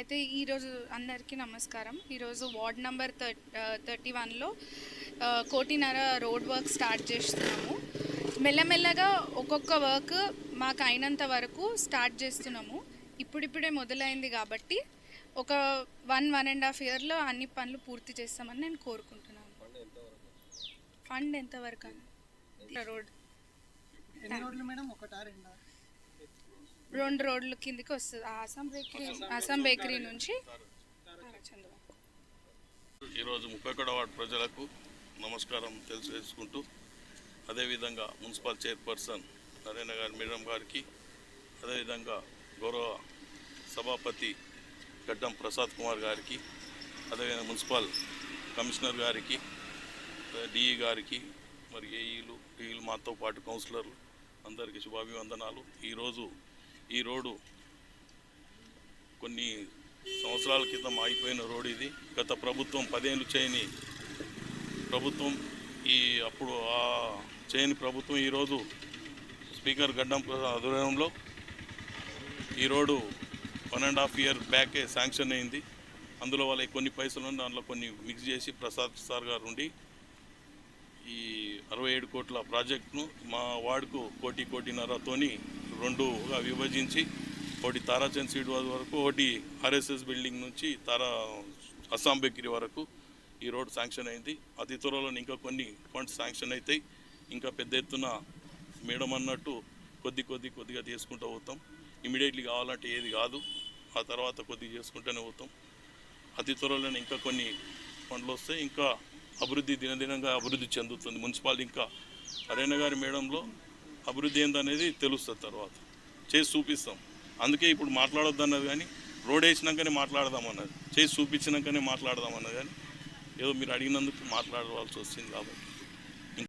అయితే ఈరోజు అందరికీ నమస్కారం. ఈరోజు వార్డ్ నంబర్ 31లో కోటిన్నర రోడ్ వర్క్ స్టార్ట్ చేస్తున్నాము. మెల్లమెల్లగా ఒక్కొక్క వర్క్ మాకు అయినంత వరకు స్టార్ట్ చేస్తున్నాము. ఇప్పుడిప్పుడే మొదలైంది కాబట్టి ఒక 1.5 ఇయర్లో అన్ని పనులు పూర్తి చేస్తామని నేను కోరుకుంటున్నాను. ఫండ్ ఎంతవరకు? రోడ్ 2 రోడ్ల కిందికి వస్తుంది. ఆసాం బేకరీ నుంచి ఈరోజు 31వ వార్డు ప్రజలకు నమస్కారం తెలియజేసుకుంటూ, అదేవిధంగా మున్సిపల్ చైర్పర్సన్ నరేంద్ర గారి మేడం గారికి, అదేవిధంగా గౌరవ సభాపతి గడ్డం ప్రసాద్ కుమార్ గారికి, అదేవిధంగా మున్సిపల్ కమిషనర్ గారికి, డిఈ గారికి, మరి ఏఈలు టీఈలు, మాతో పాటు కౌన్సిలర్లు అందరికీ శుభాభివందనాలు. ఈ రోడ్డు కొన్ని సంవత్సరాల క్రితం ఆగిపోయిన రోడ్ ఇది. గత ప్రభుత్వం 10 ఏళ్ళు చేయని ప్రభుత్వం, అప్పుడు ఆ చేయని ప్రభుత్వం ఈరోజు స్పీకర్ గడ్డం ఆధ్వర్యంలో ఈ రోడ్డు 1.5 ఇయర్ బ్యాకే శాంక్షన్ అయింది. అందులో వాళ్ళకి కొన్ని పైసలు దాంట్లో కొన్ని మిక్స్ చేసి ప్రసాద్ సార్ గారు ఉండి ఈ 67 కోట్ల ప్రాజెక్టును మా వార్డుకు కోటిన్నరతోని 2గా విభజించి, ఒకటి తారాచంద్ సీడ్ వరకు, ఒకటి ఆర్ఎస్ఎస్ బిల్డింగ్ నుంచి అస్సాం బేకరీ వరకు ఈ రోడ్ శాంక్షన్ అయింది. అతి త్వరలో ఇంకా కొన్ని ఫండ్స్ శాంక్షన్ అవుతాయి. ఇంకా పెద్ద ఎత్తున మేడం అన్నట్టు కొద్దిగా తీసుకుంటూ పోతాం. ఇమీడియట్లీ కావాలంటే ఏది కాదు, ఆ తర్వాత కొద్దిగా చేసుకుంటూనే పోతాం. అతి త్వరలోనే ఇంకా కొన్ని ఫండ్లు వస్తాయి. ఇంకా అభివృద్ధి దినదినంగా అభివృద్ధి చెందుతుంది. మున్సిపాలిటీ ఇంకా నరేంద్ర గారి మేడంలో అభివృద్ధి ఏందనేది తెలుస్తుంది, తర్వాత చేసి చూపిస్తాం. అందుకే ఇప్పుడు మాట్లాడొద్దు అన్నది, కానీ రోడ్ వేసినాకనే మాట్లాడదామన్నది, చేసి చూపించినాకనే మాట్లాడదామన్నది, కానీ ఏదో మీరు అడిగినందుకు మాట్లాడవలసి వచ్చింది కాబట్టి